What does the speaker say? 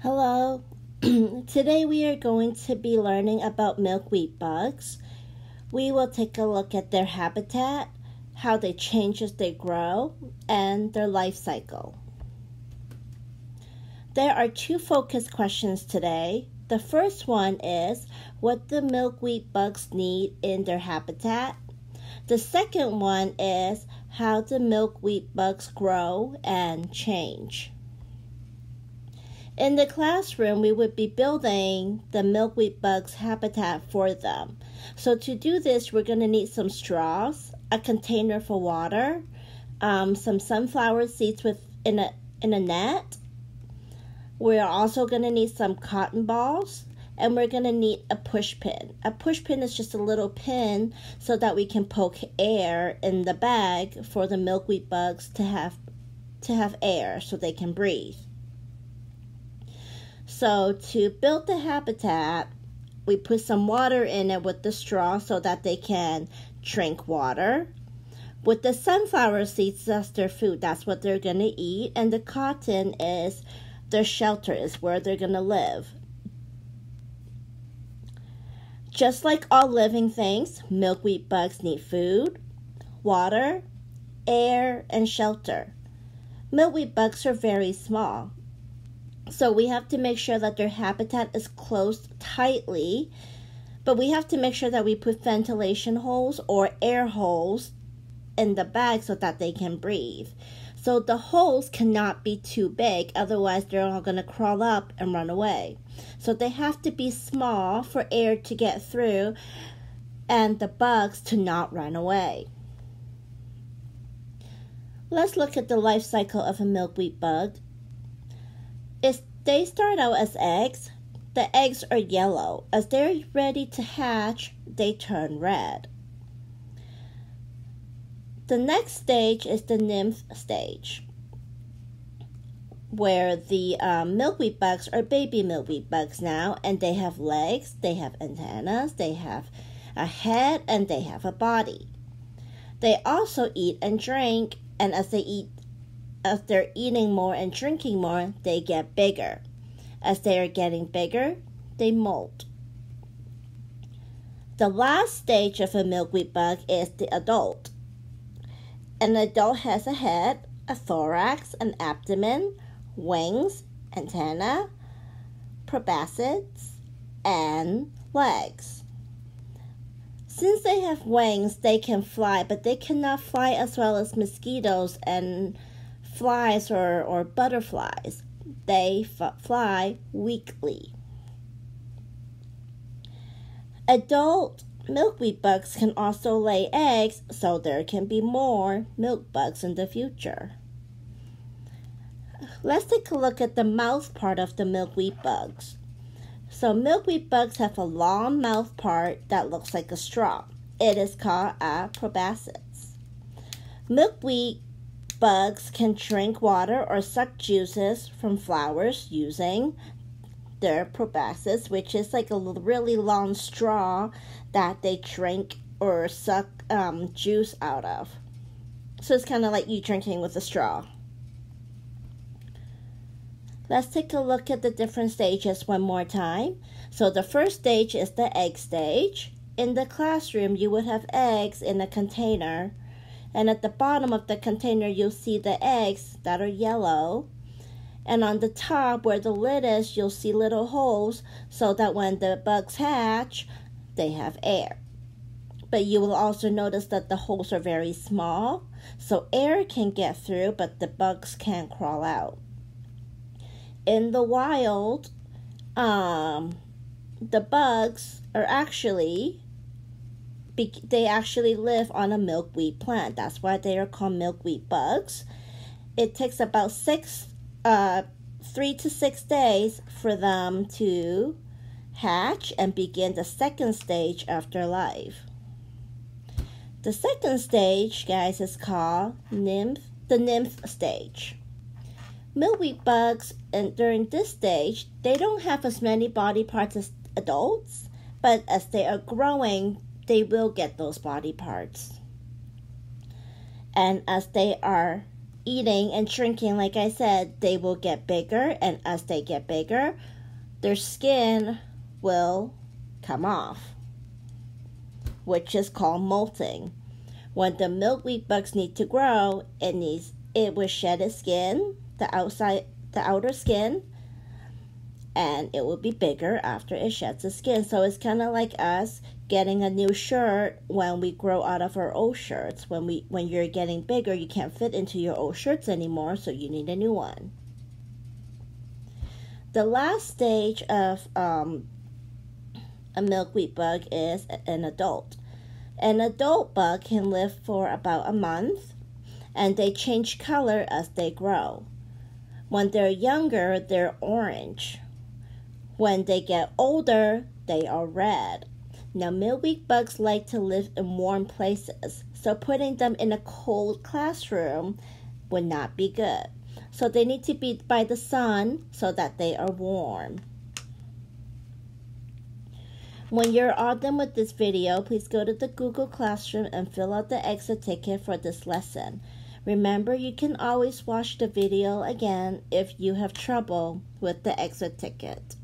Hello. Today we are going to be learning about milkweed bugs. We will take a look at their habitat, how they change as they grow, and their life cycle. There are two focus questions today. The first one is what do milkweed bugs need in their habitat? The second one is how do milkweed bugs grow and change? In the classroom, we would be building the milkweed bugs habitat for them. So to do this, we're going to need some straws, a container for water, some sunflower seeds in a net. We're also going to need some cotton balls, and we're going to need a push pin. A push pin is just a little pin so that we can poke air in the bag for the milkweed bugs to have air so they can breathe. So to build the habitat, we put some water in it with the straw so that they can drink water. With the sunflower seeds, that's their food. That's what they're going to eat. And the cotton is their shelter, is where they're going to live. Just like all living things, milkweed bugs need food, water, air, and shelter. Milkweed bugs are very small. So we have to make sure that their habitat is closed tightly, but we have to make sure that we put ventilation holes or air holes in the bag so that they can breathe. So the holes cannot be too big, otherwise they're all going to crawl up and run away. So they have to be small for air to get through and the bugs to not run away. Let's look at the life cycle of a milkweed bug. They start out as eggs. The eggs are yellow. As they're ready to hatch, they turn red. The next stage is the nymph stage, where the milkweed bugs are baby milkweed bugs now, and they have legs, they have antennas, they have a head, and they have a body. They also eat and drink, and as they're eating more and drinking more, they get bigger. As they are getting bigger, they molt. The last stage of a milkweed bug is the adult. An adult has a head, a thorax, an abdomen, wings, antenna, proboscis, and legs. Since they have wings, they can fly, but they cannot fly as well as mosquitoes and flies or butterflies. They fly weakly. Adult milkweed bugs can also lay eggs, so there can be more milk bugs in the future. Let's take a look at the mouth part of the milkweed bugs. So milkweed bugs have a long mouth part that looks like a straw. It is called a proboscis. Milkweed bugs can drink water or suck juices from flowers using their proboscis, which is like a really long straw that they drink or suck juice out of. So it's kind of like you drinking with a straw. Let's take a look at the different stages one more time. So the first stage is the egg stage. In the classroom, you would have eggs in a container. And at the bottom of the container, you'll see the eggs that are yellow. And on the top where the lid is, you'll see little holes so that when the bugs hatch, they have air. But you will also notice that the holes are very small, so air can get through, but the bugs can't crawl out. In the wild, the bugs are actually live on a milkweed plant. That's why they are called milkweed bugs. It takes about 3 to 6 days for them to hatch and begin the second stage of their life. The second stage, guys, is called the nymph stage. Milkweed bugs, and during this stage, they don't have as many body parts as adults, but as they are growing, they will get those body parts. And as they are eating and shrinking, like I said, they will get bigger, and as they get bigger, their skin will come off, which is called molting. When the milkweed bugs need to grow, it will shed its skin, the outer skin, and it will be bigger after it sheds the skin. So it's kind of like us getting a new shirt when we grow out of our old shirts. When you're getting bigger, you can't fit into your old shirts anymore, so you need a new one. The last stage of a milkweed bug is an adult. An adult bug can live for about a month, and they change color as they grow. When they're younger, they're orange. When they get older, they are red. Now, milkweed bugs like to live in warm places, so putting them in a cold classroom would not be good. So they need to be by the sun so that they are warm. When you're all done with this video, please go to the Google Classroom and fill out the exit ticket for this lesson. Remember, you can always watch the video again if you have trouble with the exit ticket.